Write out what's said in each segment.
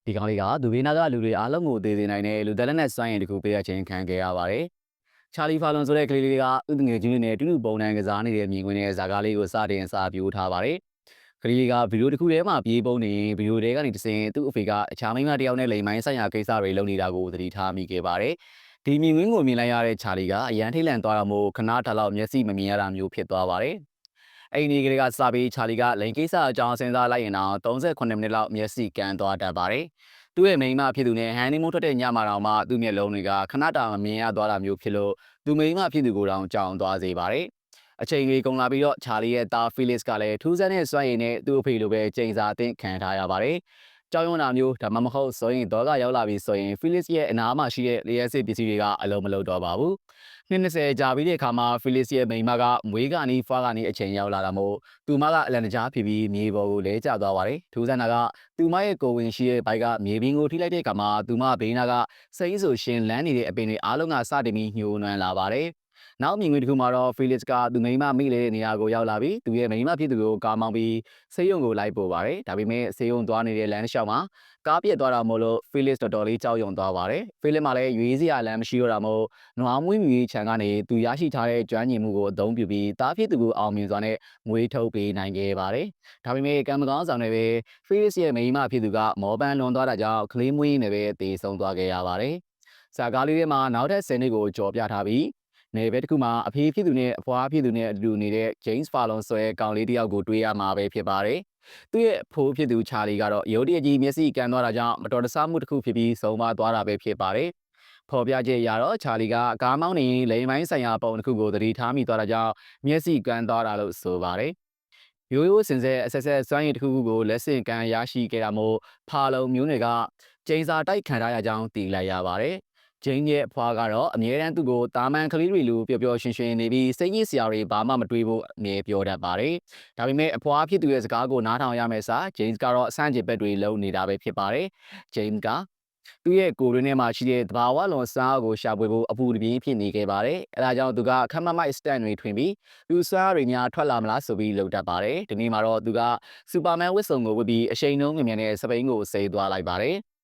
ဒီကောင်လေးကဒူဘေးနာကလူတွေအားလုံးကိုသေစေနိုင်တဲ့လူသက်လက်နဲ့စွမ်းရည်တခုပေးရခြင်းခံခဲ့ရပါတယ်။ချာလီဖာလွန်ဆိုတဲ့ကလေးလေးကသူ့ငယ်ချင်းတွေနဲ့တူတူပုံနှံကစားနေတဲ့မြင်ကွင်းနဲ့ဇာကားလေးကိုစတင်စာပြိုးထားပါတယ်။ကလေးလေးကဗီဒီယိုတစ်ခုထဲမှာပြေးပုံနေရင်ဗီဒီယိုထဲကနေတစင်သူ့အဖေကအခြားမိန်းမတစ်ယောက်နဲ့လိမ်မိုင်းဆိုင်ရာကိစ္စတွေလုပ်နေတာကိုသတိထားမိခဲ့ပါတယ်။ဒီမြင်ကွင်းကိုမြင်လိုက်ရတဲ့ချာလီကအရန်ထိတ်လန့်သွားတာမို့ခဏထားလောက်မျက်စိမမြင်ရတာမျိုးဖြစ်သွားပါတယ်။အဲ့ဒီကလေးကစပြီးချာလီကလိန်ကိစ္စအကြောင်းစဉ်းစားလိုက်ရင်တော့38မိနစ်လောက်မျက်စိကန်းသွားတတ်ပါတယ်။သူ့ရဲ့မိန်းမဖြစ်သူနဲ့ဟန်နီမူးထွက်တဲ့ညမှာတောင်မှသူ့မျက်လုံးတွေကခဏတာမမြင်ရသွားတာမျိုးဖြစ်လို့သူမိန်းမဖြစ်သူကိုတောင်ကြောင်သွားစေပါတယ်။အချိန်ကြီးကုန်လာပြီးတော့ချာလီရဲ့သားဖီလစ်ကလည်းထူးဆန်းတဲ့စွမ်းရည်နဲ့သူ့အဖေလိုပဲချိန်စာအသင့်ခံထားရပါတယ်။ကြောင်ရွံ့တာမျိုးဒါမှမဟုတ်ဆိုရင်ဒေါကရောက်လာပြီဆိုရင်ဖီလစ်ရဲ့အနားမှာရှိတဲ့လျှက်စစ်ပစ္စည်းတွေကအလုံးမလုံးတော့ပါဘူး။နှစ်20ကြာပြီးတဲ့အခါမှာဖီလစ်ရဲ့မိန်းမကမွေးကနီးဖွားကနီးအချိန်ရောက်လာတာမို့သူမကအလန်တကြားဖြစ်ပြီးမြေပေါ်ကိုလဲကျသွားပါတယ်။ထူးဆန်းတာကသူမရဲ့ကိုဝင်ရှိရဲ့ဘိုက်ကမြေပြင်ကိုထိလိုက်တဲ့အခါမှာသူမဘေးနာကစိတ်ဆိုရှင်လန်းနေတဲ့အပင်တွေအားလုံးကစတင်ပြီးညှိုးနွမ်းလာပါတယ်။နောက်မြင်ကွင်းတစ်ခုမှာတော့ဖီလစ်ကသူမိန်းမမိတဲ့နေရာကိုရောက်လာပြီးသူရဲ့မိန်းမဖြစ်သူကိုကားမောင်းပြီးဆေးရုံကိုလိုက်ပို့ပါတယ်။ဒါပေမဲ့ဆေးရုံသွားနေတဲ့လမ်းတစ်လျှောက်မှာကားပြက်သွားတာမို့လို့ဖီလစ်တော်တော်လေးကြောက်ရွံ့သွားပါတယ်။ဖီလစ်မှလည်းရွေးစရာလမ်းမရှိတော့တာမို့နွားမွေးမြူရေးခြံကနေသူရရှိထားတဲ့ကျွမ်းကျင်မှုကိုအသုံးပြုပြီးတားဖြစ်သူကိုအောင်မြင်စွာနဲ့မွေးထုတ်ပေးနိုင်ခဲ့ပါတယ်။ဒါပေမဲ့ကံမကောင်းဆောင်တွေပဲဖီလစ်ရဲ့မိန်းမဖြစ်သူကမောပန်းလွန်သွားတာကြောင့်ကလေးမွေးနဲ့ပဲသေဆုံးသွားခဲ့ရပါတယ်။ဇာကားလေးထဲမှာနောက်ထပ်10နှစ်ကိုကြော်ပြထားပြီးနေဘက်တစ်ခုမှာအဖေဖြစ်သူနဲ့အဖွားဖြစ်သူနဲ့အတူနေတဲ့ James Fallon ဆိုတဲ့ကောင်လေးတစ်ယောက်ကိုတွေ့ရမှာပဲဖြစ်ပါတယ်။သူ့ရဲ့အဖိုးဖြစ်သူချာလီကတော့ရုတ်တရက်ကြီးမျက်စိကန်းသွားတာကြောင့်မတော်တဆမှုတစ်ခုဖြစ်ပြီးဆုံးမသွားတာပဲဖြစ်ပါတယ်။ဖော်ပြချက်ရတော့ချာလီကကားမောင်းနေရင်လိမ်မိုင်းဆိုင်ရာပုံတစ်ခုကိုသတိထားမိသွားတာကြောင့်မျက်စိကန်းသွားတာလို့ဆိုပါတယ်။ရိုးရိုးစင်စစ်အဆက်ဆက်စွမ်းရည်တစ်ခုခုကိုလက်ဆင့်ကမ်းရရှိခဲ့တာမို့ဖာလုံမျိုးတွေကကျင်းစာတိုက်ခံထားရကြောင်းသိလိုက်ရပါတယ်။ဂျိန်းရဲ့အဖွားကတော့အမြဲတမ်းသူ့ကိုတာမန်ကလေးတွေလိုပျော်ပျော်ရွှင်ရွှင်နေပြီးစိတ်ညစ်စရာတွေဘာမှမတွေးဖို့အမြဲပြောတတ်ပါတယ်။ဒါပေမဲ့အဖွားဖြစ်သူရဲ့စကားကိုနားထောင်ရမယ်စာဂျိန်းကတော့အဆန့်ကျင်ဘက်တွေလုံးနေတာပဲဖြစ်ပါတယ်။ဂျိန်းကသူ့ရဲ့ကိုယ်ရင်းထဲမှာရှိတဲ့တဘာဝလွန်စားကိုရှာဖွေဖို့အပူတပြင်းဖြစ်နေခဲ့ပါတယ်။အဲဒါကြောင့်သူကခမမိုက်စတန်တွေထွင်ပြီးလူစားတွေများထွက်လာမလားဆိုပြီးလှုပ်တတ်ပါတယ်။ဒီနေ့မှာတော့သူကစူပါမန်ဝတ်စုံကိုဝတ်ပြီးအရှိန်နှုံးမြင်မြန်တဲ့စပိန်ကိုဆေးသွားလိုက်ပါတယ်။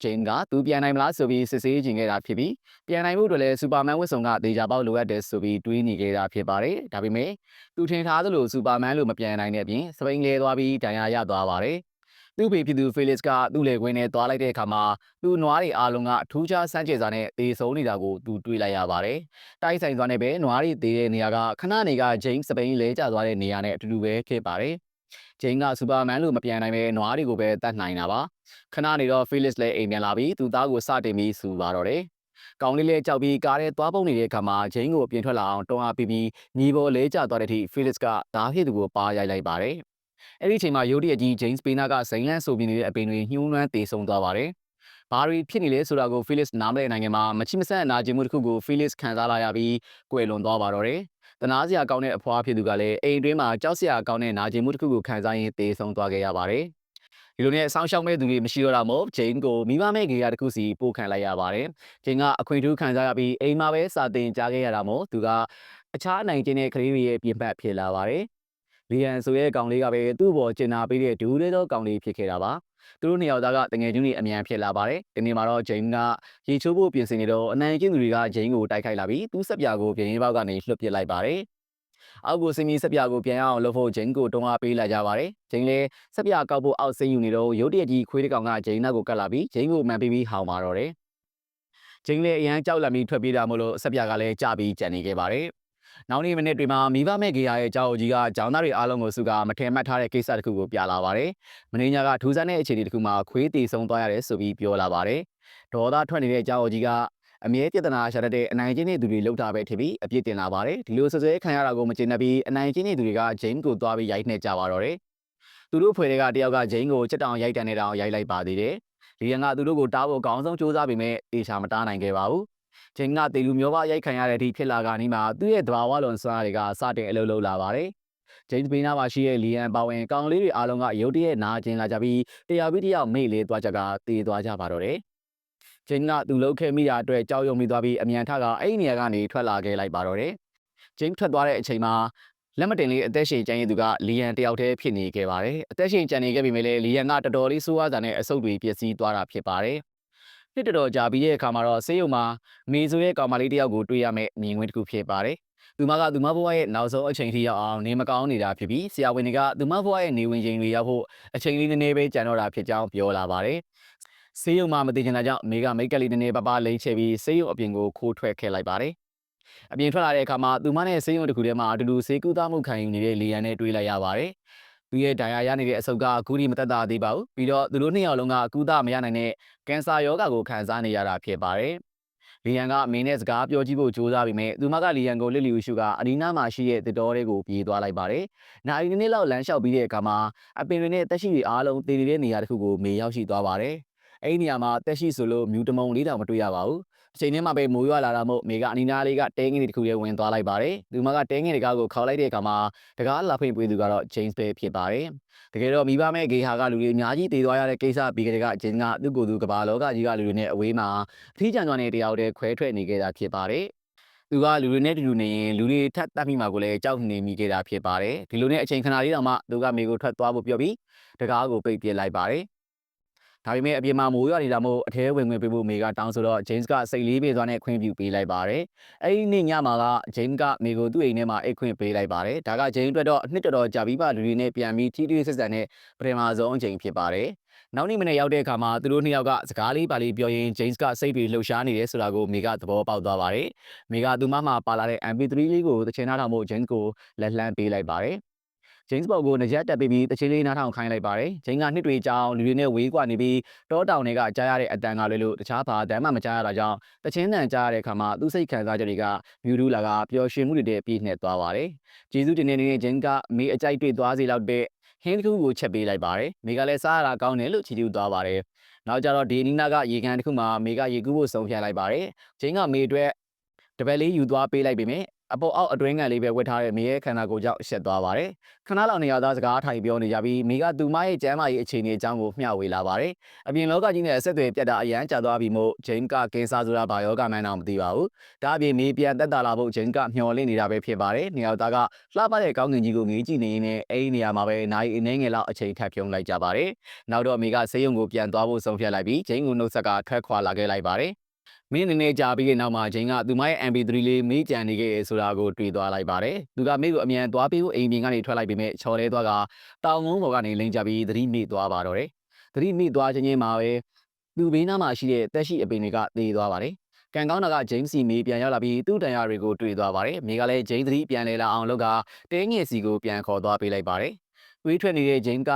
ဂျိန်းကသူပြန်နိုင်မလားဆိုပြီးစစ်ဆေးကြည့်ခဲ့တာဖြစ်ပြီးပြန်နိုင်မှုတွေလည်းစူပါမန်ဝတ်စုံကဒေဂျာပေါက်လိုအပ်တယ်ဆိုပြီးတွေးနေခဲ့တာဖြစ်ပါတယ်။ဒါပေမဲ့သူထင်ထားသလိုစူပါမန်လို့မပြန်နိုင်တဲ့အပြင်စပိန်လဲသွားပြီးဒဏ်ရာရသွားပါတယ်။သူ့ဖေဖြစ်သူဖီလစ်ကသူ့လေခွင်းနဲ့သွားလိုက်တဲ့အခါမှာသူ့နွားတွေအားလုံးကထူးခြားစမ်းကြယ်စွာနဲ့သေဆုံးနေတာကိုသူတွေ့လိုက်ရပါတယ်။တိုက်ဆိုင်စွာနဲ့ပဲနွားတွေသေတဲ့နေရာကခဏနေကဂျိန်းစပိန်လဲကျသွားတဲ့နေရာနဲ့အတူတူပဲဖြစ်ပါတယ်။ဂျိန်းကစူပါမန်လို့မပြန်နိုင်ပဲနွားတွေကိုပဲတတ်နိုင်တာပါခဏနေတော့ဖီလစ်လည်းအိမ်ပြန်လာပြီးသူ့သားကိုစတင်ပြီးစူပါတော့တယ်ကောင်းလေးလေးကြောက်ပြီးကားထဲသွားပုတ်နေတဲ့အခါမှာဂျိန်းကိုပြင်ထွက်လာအောင်တွန်းအားပေးပြီးညီပေါ်လဲကျသွားတဲ့အထိဖီလစ်ကဓာတ်ဖြစ်သူကိုပါရိုက်လိုက်ပါတယ်အဲ့ဒီအချိန်မှာရုတ်တရက်ကြီးဂျိန်းစပေနာကဇိန်လန့်ဆိုပြနေတဲ့အပင်တွေညှိုးနွမ်းတေဆုံးသွားပါတယ်ဘာတွေဖြစ်နေလဲဆိုတာကိုဖီလစ်နားမလည်နိုင်ခင်မှာမချိမဆန့်အနာကျင်မှုတစ်ခုကိုဖီလစ်ခံစားလာရပြီးကွယ်လွန်သွားပါတော့တယ်တနာစရာကောင်းတဲ့အဖွားဖြစ်သူကလည်းအိမ်တွင်းမှာကြောက်စရာကောင်းတဲ့နာကျင်မှုတစ်ခုကိုခံစားရင်းတေဆုံးသွားခဲ့ရပါတယ်ဒီလိုနဲ့ဆောင်းရှောင်းမဲ့သူတွေမရှိတော့တာမို့ဂျိန်းကိုမိဘမဲ့ကေရတစ်ခုစီပို့ခံလိုက်ရပါတယ်ဂျိန်းကအခွင့်အရေးခံစားရပြီးအိမ်မှာပဲစာတင်ကြားခဲ့ရတာမို့သူကအခြားနိုင်ကျင်တဲ့ကလေးတွေရဲ့ပြင်ပဖြစ်လာပါတယ်လီယန်ဆိုရဲ့ကောင်လေးကပဲသူ့ဘော်ကျင်နာပေးတဲ့ဒူးလေးသောကောင်လေးဖြစ်ခဲ့တာပါသူတို့နှစ်ယောက်သားကတငယ်ချင်းတွေအမြန်ဖြစ်လာပါတယ်ဒီနေ့မှာတော့ဂျိန်းကရေချိုးဖို့ပြင်ဆင်နေတော့အနိုင်ကျင့်သူတွေကဂျိန်းကိုတိုက်ခိုက်လာပြီးသူ့ဆက်ပြာကိုပြင်းရင်ပေါက်ကနေလွှတ်ပစ်လိုက်ပါတယ်အောက်ကိုစင်မီဆက်ပြာကိုပြန်အောင်လုပ်ဖို့ဂျိန်းကိုတွန်းအားပေးလိုက်ကြပါတယ်ဂျိန်းလည်းဆက်ပြာကောက်ဖို့အောက်ဆင်းယူနေတော့ရုတ်တရက်ကြီးခွေးတစ်ကောင်ကဂျိန်းနောက်ကိုကတ်လာပြီးဂျိန်းကိုမှန်ပြီးဟောင်ပါတော့တယ်ဂျိန်းလည်းအရန်ကြောက်လန့်ပြီးထွက်ပြေးတာမို့လို့ဆက်ပြာကလည်းကြပြီးကြံနေခဲ့ပါတယ်နောက်နေ့မိနစ်တွေမှာမိဘမဲ့ကေရရဲ့ကြောက်ကြီးကကျောင်းသားတွေအားလုံးကိုစုကမထင်မှတ်ထားတဲ့ကိစ္စတစ်ခုကိုပြလာပါတယ်။မင်းညာကထူးဆန်းတဲ့အခြေအနေတစ်ခုမှာခွေးတီဆုံးသွားရတယ်ဆိုပြီးပြောလာပါတယ်။ဒေါ်သားထွက်နေတဲ့ကြောက်ကြီးကအမြဲပြဿနာရှာတတ်တဲ့အနိုင်ကျင့်တဲ့သူတွေလောက်တာပဲဖြစ်ပြီးအပြစ်တင်လာပါတယ်။ဒီလိုဆွဆွဲခံရတာကိုမကျေနပ်ပြီးအနိုင်ကျင့်တဲ့သူတွေကဂျိန်းကိုသွားပြီးရိုက်နှက်ကြပါတော့တယ်။သူတို့ဖွဲ့တွေကတယောက်ကဂျိန်းကိုချက်တောင်ရိုက်တန်နေတောင်ရိုက်လိုက်ပါသေးတယ်။လီယန်ကသူတို့ကိုတားဖို့အကောင်းဆုံးစူးစမ်းပေမဲ့တေချာမတားနိုင်ခဲ့ပါဘူး။ဂျိန်းကတေလူမျိုးပါရိုက်ခံရတဲ့အထိဖြစ်လာကနီးမှာသူ့ရဲ့တဘာဝလွန်စွမ်းတွေကစတင်အလုပ်လုပ်လာပါတယ်။ဂျိန်းဘေးနားမှာရှိတဲ့လီယန်ပါဝင်ကောင်လေးတွေအားလုံးကရုတ်တရက်နာကျင်လာကြပြီးတရားပြီးတယောက်မေ့လေးသွားကြကတေးသွားကြပါတော့တယ်။ဂျိန်းကသူ့လုပ်ခဲ့မိတာအတွက်ကြောက်ရွံ့မိသွားပြီးအမြန်ထကအဲ့ဒီနေရာကနေထွက်လာခဲ့လိုက်ပါတော့တယ်။ဂျိန်းထွက်သွားတဲ့အချိန်မှာ လက်မတင်လေးအသက်ရှင်ကျန်ရည်သူကလီယန်တယောက်တည်းဖြစ်နေခဲ့ပါတယ်အသက်ရှင်ကျန်နေခဲ့ပြီမဲ့လည်းလီယန်ကတော်တော်လေးဆိုးဝါးစွာနဲ့အဆုတ်တွေပျက်စီးသွားတာဖြစ်ပါတယ်နှစ်တော်တော်ကြာပြီးတဲ့အခါမှာတော့ဆေးရုံမှာမေဆိုရဲ့ကောင်မလေးတယောက်ကိုတွေ့ရမယ်မြင်ကွင်းတစ်ခုဖြစ်ပါတယ်သူမဘဝရဲ့နောက်ဆုံးအချိန်ထိရောက်အောင်နေမကောင်းနေတာဖြစ်ပြီးဆရာဝန်တွေကသူမဘဝရဲ့နေဝင်ချိန်တွေရောက်ဖို့အချိန်လေးနည်းနည်းပဲကြံတော့တာဖြစ်ကြောင်းပြောလာပါတယ်ဆေးရုံမှာမသိချင်တာကြောင့်မေကမိတ်ကလေးနည်းနည်းပါးပါးလိမ့်ချပြီးဆေးရုံအပြင်ကိုခိုးထွက်ခဲ့လိုက်ပါတယ်အပြင်ထွက်လာတဲ့အခါမှာသူမနဲ့ဆေးရုံတစ်ခုထဲမှာအတူတူဆေးကုသမှုခံယူနေတဲ့လီယန်နဲ့တွေ့လိုက်ရပါတယ်။သူရဲ့ဒဏ်ရာရနေတဲ့အဆုတ်ကအခုထိမသက်သာသေးပါဘူး။ပြီးတော့သူတို့နှစ်ယောက်လုံးကကုသမရနိုင်တဲ့ကင်ဆာရောဂါကိုခံစားနေရတာဖြစ်ပါတယ်။လီယန်ကအမေနဲ့စကားပြောကြည့်ဖို့ကြိုးစားပြီးမြဲသူမကလီယန်ကိုလစ်လီယူရှုကအနီးနားမှာရှိတဲ့တစ်တော်တွေကိုပြေးသွားလိုက်ပါတယ်။နိုင်နည်းလောက်လမ်းလျှောက်ပြီးတဲ့အခါမှာအပင်တွေနဲ့တက်ရှိတွေအားလုံးတည်နေတဲ့နေရာတစ်ခုကိုမေရောက်ရှိသွားပါတယ်။အဲ့ဒီနေရာမှာတက်ရှိဆိုလို့မြူတမုံလေးတောင်မတွေ့ရပါဘူး။အချိန်ထဲမှာပဲမိုးရွာလာတာမို့မေကအနီးနားလေးကတဲငင်းတွေတစ်ခုထဲဝင်သွားလိုက်ပါတယ်။သူမကတဲငင်းတကားကိုခေါက်လိုက်တဲ့အခါမှာတကားလာဖွင့်ပေးသူကတော့ James ပဲဖြစ်ပါတယ်။တကယ်တော့မိဘမဲ့ဂေဟာကလူတွေအများကြီးတည်သွားရတဲ့ကိစ္စပြီးကြတဲ့က James ကသူ့ကိုယ်သူကဘာလောကကြီးကလူတွေနဲ့အဝေးမှာအထီးကျန်စွာနဲ့တယောက်တည်းခွဲထွက်နေခဲ့တာဖြစ်ပါတယ်။သူကလူတွေနဲ့တူတူနေရင်လူတွေထပ်တတ်မိမှာကိုလည်းကြောက်နေမိခဲ့တာဖြစ်ပါတယ်။ဒီလိုနဲ့အချိန်ခဏလေးတောင်မှသူကမေကိုထွက်သွားဖို့ပြောပြီးတကားကိုပိတ်ပစ်လိုက်ပါတယ်။ဒါပေမဲ့အပြင်မှာမိုးရွာနေတာမို့အထဲဝင်ပေးဖို့မေကတောင်းဆိုတော့ James ကစိတ်လေးပြေသွားနဲ့ခွင့်ပြုပေးလိုက်ပါတယ်။အဲဒီနေ့ညမှာက James ကမေကိုသူ့အိမ်ထဲမှာအိတ်ခွင့်ပေးလိုက်ပါတယ်။ဒါက James အတွက်တော့နှစ်တော်ကြာပြီးပါလူတွေနဲ့ပြန်ပြီးထိတွေ့ဆက်ဆံတဲ့ပထမဆုံးအချိန်ဖြစ်ပါတယ်။နောက်နေ့မနေ့ရောက်တဲ့အခါမှာသူတို့နှစ်ယောက်ကစကားလေးပါလေးပြောရင်း James ကစိတ်တွေလှုပ်ရှားနေတယ်ဆိုတာကိုမေကသဘောပေါက်သွားပါတယ်။မေကသူမမှာပါလာတဲ့ MP3 လေးကိုတချင်နားထောင်ဖို့ James ကိုလက်လှမ်းပေးလိုက်ပါတယ်။ James ဘော်ကိုနကြက်တက်ပြီးတချင်းလေးနားထောင်ခိုင်းလိုက်ပါတယ်။ James ကနှစ်တွေကြောင်လူတွေနဲ့ဝေးကွာနေပြီးတောတောင်တွေကကြားရတဲ့အတန်ကလည်းလို့တခြားဘာတမ်းမှမကြားရတာကြောင့်တချင်းတန်ကြားရတဲ့အခါမှာသူ့စိတ်ခံစားချက်တွေကမြူးတူးလာကပျော်ရွှင်မှုတွေနဲ့ပြည့်နှက်သွားပါတယ်။ကျေးဇူးတင်နေတဲ့ James ကမေအကြိုက်တွေ့သွားစေလောက်တဲ့ဟင်းတစ်ခုကိုချက်ပေးလိုက်ပါတယ်။မေကလည်းစားရတာကောင်းတယ်လို့ချီးကျူးသွားပါတယ်။နောက်ကြတော့ဒီနီနာကရေကန်တစ်ခုမှာမေကရေကူးဖို့ဆုံးဖြတ်လိုက်ပါတယ်။ James ကမေအတွက်တပည့်လေးယူသွားပေးလိုက်ပေမဲ့အပေါ်အောက်အတွင်းကန်လေးပဲဝတ်ထားတဲ့မေရဲ့ခန္ဓာကိုယ်ကြောင့်ရှက်သွားပါတယ်။ခဏလောက်နေရသားစကားထိုင်ပြောနေကြပြီးမေကသူမရဲ့ကျမ်းမာရေးအခြေအနေအကြောင်းကိုမျှဝေလာပါတယ်။အပြင်လောကကြီးနဲ့အဆက်အသွယ်ပြတ်တာအရန်ကြာသွားပြီမို့ James ကကင်ဆာဆိုတာဘာယောဂမှန်းတော့မသိပါဘူး။ဒါအပြင်မေပြန်တက်တာလာဖို့ James ကမျှော်လင့်နေတာပဲဖြစ်ပါတယ်။နေရာသားကလှပတဲ့ကောင်းကင်ကြီးကိုငေးကြည့်နေရင်းနဲ့အဲဒီနေရာမှာပဲနိုင်အနှဲငယ်လောက်အချိန်ထပ်ဖြုံးလိုက်ကြပါတယ်။နောက်တော့မေကဆေးရုံကိုပြန်သွားဖို့ဆုံးဖြတ်လိုက်ပြီး James ကိုနှုတ်ဆက်ကထွက်ခွာလာခဲ့လိုက်ပါတယ်။မင်းနည်းနည်းကြာပြီးတဲ့နောက်မှာဂျိန်းကသူမရဲ့ MP3 လေးမေးကြံနေခဲ့ရဆိုတာကိုတွေ့သွားလိုက်ပါတယ်။သူကမေးကိုအမြန်သွားပေးဖို့အိမ်ပြင်ကနေထွက်လိုက်ပြီးမြဲချော်လဲသွားကတောင်ငုံပေါ်ကနေလိန်ကြပြီးသတိမေ့သွားပါတော့တယ်။သတိမေ့သွားခြင်းချင်းမှာပဲသူဘေးနားမှာရှိတဲ့တက်ရှိအပင်တွေကသေသွားပါတယ်။ကန်ကောင်းတာကဂျိန်းစီမေးပြန်ရောက်လာပြီးသူ့တန်ရာတွေကိုတွေ့သွားပါတယ်။မေကလည်းဂျိန်းသတိပြန်လဲလာအောင်လုပ်ကတဲငယ်စီကိုပြန်ခေါ်သွားပေးလိုက်ပါတယ်။တွေးထွက်နေတဲ့ဂျိန်းက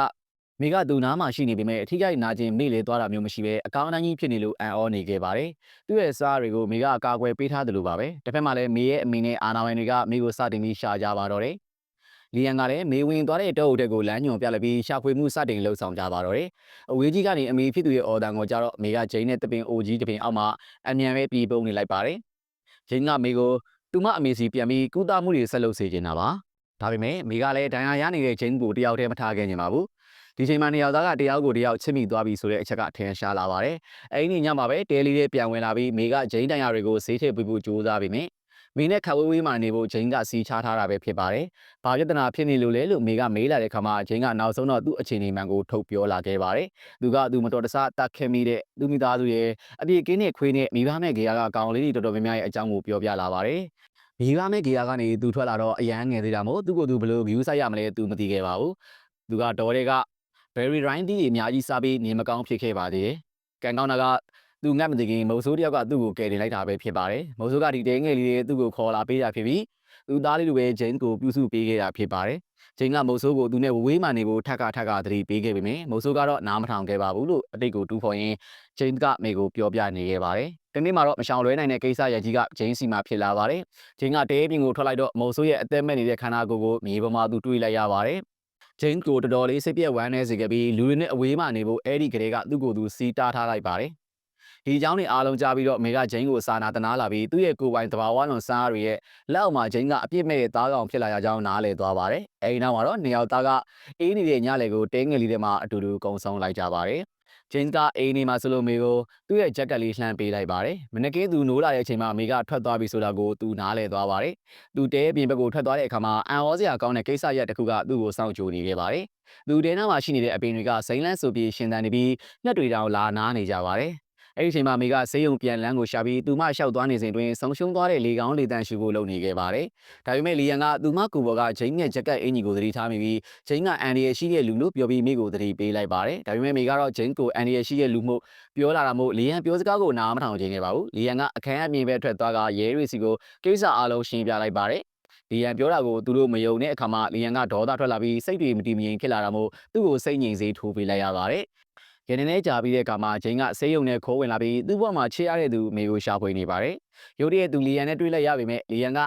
မေကသူနားမှာရှိနေပေမဲ့အထီးကိုက်နာကျင်မေ့လေသွားတာမျိုးမရှိပဲအကောင်းအတိုင်းကြီးဖြစ်နေလို့အံ့ဩနေခဲ့ပါတယ်။သူ့ရဲ့စားတွေကိုမေကအကာအကွယ်ပေးထားတယ်လို့ပါပဲ။တစ်ဖက်မှာလည်းမေရဲ့အမိနဲ့အာနာဝန်တွေကမေကိုစတင်ပြီးရှာကြပါတော့တယ်။လီယန်ကလည်းမေဝင်သွားတဲ့တောအုပ်တက်ကိုလမ်းညွန်ပြလိုက်ပြီးရှာဖွေမှုစတင်လှုပ်ဆောင်ကြပါတော့တယ်။အဝေးကြီးကနေအမေဖြစ်သူရဲ့အော်တန်ကိုကြတော့မေကဂျိန်းနဲ့တပင်အိုကြီးတပင်အောက်မှာအမြန်ပဲပြေးပုံနေလိုက်ပါတယ်။ဂျိန်းကမေကိုသူမအမေစီပြန်ပြီးကုသမှုတွေဆက်လုပ်စေချင်တာပါ။ဒါပေမဲ့မေကလည်းဒဏ်ရာရနေတဲ့ဂျိန်းကိုတယောက်တည်းမထားခဲ့ချင်ပါဘူး။ဒီချိန်မှာနေရာသားကတယောက်ကိုတယောက်ချစ်မိသွားပြီဆိုတဲ့အချက်ကထင်ရှားလာပါတယ်။အဲဒီညမှာပဲတဲလေးလေးပြန်ဝင်လာပြီးမေကဂျိန်းတန်ရာတွေကိုဆေးထည့်ပေးဖို့ကြိုးစားပြီးမြင်မေနဲ့ခက်ဝေးဝေးမှနေဖို့ဂျိန်းကစီးချထားတာပဲဖြစ်ပါတယ်။ဘာပြဿနာဖြစ်နေလို့လဲလို့မေကမေးလာတဲ့ခါမှာဂျိန်းကနောက်ဆုံးတော့သူ့အခြေအနေမှန်ကိုထုတ်ပြောလာခဲ့ပါတယ်။သူမတော်တဆတတ်ခဲ့မိတဲ့သူမိသားစုရဲ့အပြည့်ကင်းတဲ့ခွေးနဲ့မိဘမဲ့ကေယာကကောင်လေးတွေတော်တော်များများရဲ့အကြောင်းကိုပြောပြလာပါတယ်။မိဘမဲ့ကေယာကနေသူထွက်လာတော့အရန်ငယ်သေးတာမို့သူ့ကိုယ်သူဘလို့ view ဆိုင်ရမလဲသူမသိခဲ့ပါဘူး။သူကတော့တဲ့ကBerry Ryan တီးအများကြီးစားပြီးနေမကောင်းဖြစ်ခဲ့ပါသေးတယ်။ကန်ကောင်းတာကသူငတ်မသိခင်မုတ်ဆိုးတယောက်ကသူ့ကိုကယ်တင်လိုက်တာပဲဖြစ်ပါတယ်။မုတ်ဆိုးကဒီတဲငယ်လေးတွေသူ့ကိုခေါ်လာပေးတာဖြစ်ပြီးသူသားလေးလိုပဲဂျိန်းကိုပြုစုပေးခဲ့တာဖြစ်ပါတယ်။ဂျိန်းကမုတ်ဆိုးကိုသူနဲ့ဝေးမှနေဖို့ထက်ကသတိပေးခဲ့ပေမယ့်မုတ်ဆိုးကတော့နားမထောင်ခဲ့ပါဘူးလို့အတိတ်ကိုတူးဖော်ရင်းဂျိန်းကမေကိုပြောပြနေခဲ့ပါတယ်။ဒီနေ့မှာတော့မရှောင်လွဲနိုင်တဲ့ကိစ္စရကြီးကဂျိန်းစီမှာဖြစ်လာပါတယ်။ဂျိန်းကတဲပြင်ကိုထွက်လိုက်တော့မုတ်ဆိုးရဲ့အသက်မဲ့နေတဲ့ခန္ဓာကိုယ်ကိုမြေပေါ်မှာသူတွေးလိုက်ရပါတယ်။ဂျိန်းကိုတော်တော်လေးစိတ်ပြက်ဝမ်းနေစေခဲ့ပြီးလူတွေနဲ့အဝေးမှနေဖို့အဲ့ဒီကလေးကသူ့ကိုယ်သူစီးတားထားလိုက်ပါတယ်။ဒီအကြောင်းတွေအားလုံးကြားပြီးတော့မေကဂျိန်းကိုစာနာတနာလာပြီးသူ့ရဲ့ကိုယ်ပိုင်သဘာဝလွန်စားရရဲ့လက်အောက်မှာဂျိန်းကအပြစ်မဲ့တဲ့သားကောင်ဖြစ်လာရကြောင်းနားလည်သွားပါတယ်။အဲဒီနောက်မှာတော့နေရောက်သားကအေးနေတဲ့ညလေကိုတဲငယ်လေးထဲမှာအတူတူကုံဆုံးလိုက်ကြပါတယ်။ ဂျိန်းကအိမ်နေမှာဆိုလို့မေကိုသူ့ရဲ့ဂျက်ကလေးလှမ်းပေးလိုက်ပါတယ်။မနက်ကင်းသူနိုးလာတဲ့အချိန်မှာမေကထွက်သွားပြီဆိုတာကိုသူနားလဲသွားပါတယ်။သူတဲပြင်ဘက်ကိုထွက်သွားတဲ့အခါမှာအန်ဩစရာကောင်းတဲ့ကိစ္စရပ်တစ်ခုကသူ့ကိုစောင့်ကြိုနေခဲ့ပါတယ်။သူတဲနားမှာရှိနေတဲ့အပင်တွေကစိမ့်လန်းဆိုပြီးရှင်သန်နေပြီးညက်တွေတောင်လာနားနေကြပါတယ်။အဲ့ဒီအချိန်မှာမေကဆေးရုံပြန်လန်းကိုရှာပြီးသူမလျှောက်သွားနေစဉ်တွင်ဆုံရှုံသွားတဲ့လေကောင်းလေတန့်ရှူဖို့လုပ်နေခဲ့ပါတယ်။ဒါပေမဲ့လီယန်ကသူမကူဘော်ကဂျိန်းရဲ့ဂျက်ကက်အင်ကြီးကိုသတိထားမိပြီးဂျိန်းကအန်ဒီရဲ့ရှိတဲ့လူလို့ပြောပြီးမိကိုသတိပေးလိုက်ပါတယ်။ဒါပေမဲ့မိကတော့ဂျိန်းကိုအန်ဒီရဲ့ရှိတဲ့လူမှုပြောလာတာမို့လီယန်ပြောစကားကိုနားမထောင်ချင်ခဲ့ပါဘူး။လီယန်ကအခန်းအပြင်ဘက်ထွက်သွားကရဲတွေစီကိုကိစ္စအလုံးရှင်းပြလိုက်ပါတယ်။လီယန်ပြောတာကိုသူတို့မယုံတဲ့အခါမှာလီယန်ကဒေါသထွက်လာပြီးစိတ်တွေမတည်မငြိမ်ဖြစ်လာတာမို့သူ့ကိုစိတ်ငြိမ်စေထိုးပေးလိုက်ရပါတယ်။ရနေနေကြာပြီးတဲ့အခါမှာဂျိန်းကဆေးရုံနဲ့ခိုးဝင်လာပြီးသူ့ဘဝမှာချစ်ရတဲ့သူမေကိုရှာဖွေနေပါတယ်။ရုတ်တရက်သူလီယန်နဲ့တွေ့လိုက်ရပေမဲ့လီယန်က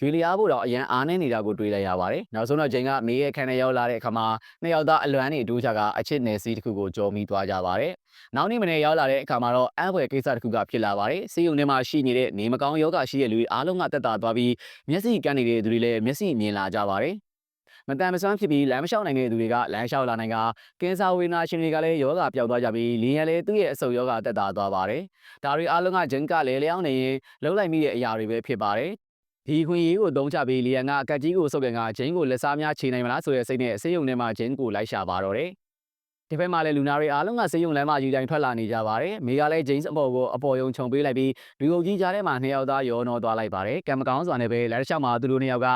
ရွေလျားဖို့တော့အရန်အားနေနေတာကိုတွေ့လိုက်ရပါတယ်။နောက်ဆုံးတော့ဂျိန်းကမေရဲ့ခန်းထဲရောက်လာတဲ့အခါမှာနှစ်ယောက်သားအလွမ်းနေတိုးချကအချစ်နယ်စီးတစ်ခုကိုကြော်မိသွားကြပါတယ်။နောက်နေ့မနေ့ရောက်လာတဲ့အခါမှာတော့အံ့ဖွယ်ကိစ္စတစ်ခုကဖြစ်လာပါတယ်။ဆေးရုံထဲမှာရှိနေတဲ့နေမကောင်းယောဂရှိတဲ့လူတွေအားလုံးကတက်တာသွားပြီးမျက်စိကန်းနေတဲ့သူတွေလည်းမျက်စိမြင်လာကြပါတယ်။မတန်မဆွမ်းဖြစ်ပြီးလမ်းမလျှောက်နိုင်တဲ့သူတွေကလမ်းလျှောက်လာနိုင်ကကင်းစာဝေနာရှင်တွေကလည်းယောဂပျောက်သွားကြပြီးလင်းရလည်းသူ့ရဲ့အဆုတ်ယောဂတက်တာသွားပါတယ်။ဒါတွေအားလုံးကဂျင်ကလည်းလျောင်းနေရင်လှုပ်လိုက်မိတဲ့အရာတွေပဲဖြစ်ပါတယ်။ဒီခွင့်ရေးကိုသုံးချပြီးလီယန်ကအကတ်ကြီးကိုစုပ်ကန်ကဂျင်းကိုလက်စားများခြေနိုင်မလားဆိုတဲ့စိတ်နဲ့ဆေးရုံထဲမှာဂျင်းကိုလိုက်ရှာပါတော့တယ်။ဒီဘက်မှာလည်းလူနာတွေအားလုံးကဆေးရုံလမ်းမှာယူတိုင်းထွက်လာနေကြပါတယ်။မိကလည်းဂျင်းအပေါ်ကိုအပေါ်ယုံခြုံပေးလိုက်ပြီးလူအုပ်ကြီးကြားထဲမှာနှစ်ယောက်သားရောနှောသွားလိုက်ပါတယ်။ကံမကောင်းစွာနဲ့ပဲလက်တစ်ချောင်းမှာသူတို့နှစ်ယောက်က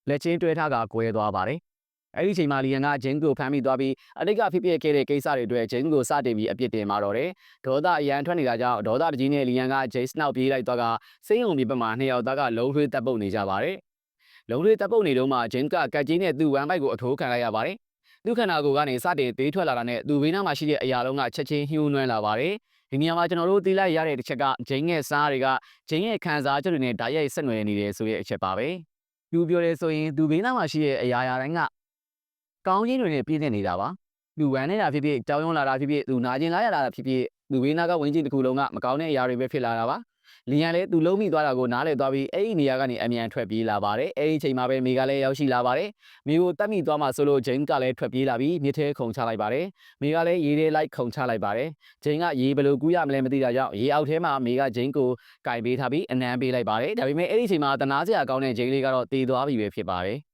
လက်ချင်းတွဲထားကကွဲသွားပါတယ်။အဲ့ဒီချိန်မှာလီယန်ကဂျင်းကိုဖမ်းမိသွားပြီးအတိတ်ကဖြစ်ပျက်ခဲ့တဲ့ကိစ္စတွေအတွက်ဂျင်းကိုစတင်ပြီးအပြစ်တင်มาတော့တယ်။ဒေါသအရန်ထွက်နေတာကြောင့်ဒေါသတကြီးနဲ့လီယန်ကဂျိန်းနောက်ပြေးလိုက်သွားကစိတ်ယုံပြီးဘက်မှာနှစ်ယောက်သားကလုံးထွေးတပ်ပုတ်နေကြပါတယ်။လုံးထွေးတပ်ပုတ်နေတော့မှဂျင်းကကတ်ကြီးနဲ့သူ့ဝမ်းပိုက်ကိုအထိုးခံလိုက်ရပါတယ်။သူ့ခန္ဓာကိုယ်ကနေစတင်သေးထွက်လာတာနဲ့သူ့ဘေးနားမှာရှိတဲ့အရာလုံးကချက်ချင်းညှိုးနွမ်းလာပါတယ်။ဒီနေရာမှာကျွန်တော်တို့သိလိုက်ရတဲ့တစ်ချက်ကဂျင်းရဲ့စားတွေကဂျင်းရဲ့ခံစားချက်တွေနဲ့ဓာတ်ရိုက်ဆက်နွယ်နေတယ်ဆိုတဲ့အချက်ပါပဲ။သူပြောတယ်ဆိုရင်သူ့ဘေးနားမှာရှိတဲ့အရာတိုင်းကကောင်းချင်းတွေနဲ့ပြည့်နေနေတာပါ။လူဝမ်းနေတာဖြစ်ဖြစ်ကြောင်းရုံးလာတာဖြစ်ဖြစ်သူနာကျင်လာရတာဖြစ်ဖြစ်လူဘေးနားကဝင်းကျင်တစ်ခုလုံးကမကောင်းတဲ့အရာတွေပဲဖြစ်လာတာပါ။လီယန်လည်းသူလုံးမိသွားတာကိုနားလေသွားပြီးအဲ့ဒီနေရာကနေအမြန်ထွက်ပြေးလာပါတယ်။အဲ့ဒီချိန်မှာပဲမေကလည်းရောက်ရှိလာပါတယ်။မေကိုတတ်မိသွားမှဆိုလို့ဂျိန်းကလည်းထွက်ပြေးလာပြီးမြစ်ထဲခုန်ချလိုက်ပါတယ်။မေကလည်းရေထဲလိုက်ခုန်ချလိုက်ပါတယ်။ဂျိန်းကရေဘယ်လိုကူးရမလဲမသိတာကြောင့်ရေအောက်ထဲမှာမေကဂျိန်းကိုကင်ပေးထားပြီးအနံပေးလိုက်ပါတယ်။ဒါပေမဲ့အဲ့ဒီချိန်မှာတနာစရာကောင်းတဲ့ဂျိန်းလေးကတော့တည်သွားပြီပဲဖြစ်ပါတယ်။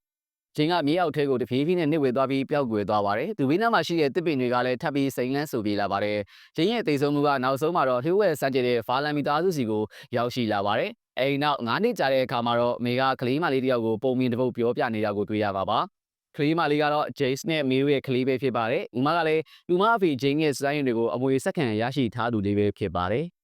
ဂျင်းကမြေအောက်ထဲကိုတဖြည်းဖြည်းနဲ့နှိပ်ဝဲသွားပြီးပျောက်ကွယ်သွားပါတယ်။သူဘေးနားမှာရှိတဲ့တစ်ပင်တွေကလည်းထပ်ပြီးစိန်လန်းဆူပြေးလာပါတယ်။ဂျင်းရဲ့တိတ်ဆုံးမှုကနောက်ဆုံးမှာတော့လျှို့ဝှက်စမ်းကြတဲ့ဖာလန်မီသားစုစီကိုရောက်ရှိလာပါတယ်။အဲဒီနောက်9နှစ်ကြာတဲ့အခါမှာတော့မေကကလေးမလေးတယောက်ကိုပုံမြင်တစ်ပုတ်ပြောပြနေတာကိုတွေ့ရပါပါ။ကလေးမလေးကတော့ဂျိန်းနဲ့မေရဲ့ကလေးပဲဖြစ်ပါတယ်။ဥမကလည်းလူမအဖေဂျင်းရဲ့စတိုင်းတွေကိုအမွေစက္ကန့်ရရှိထားသူလေးပဲဖြစ်ပါတယ်။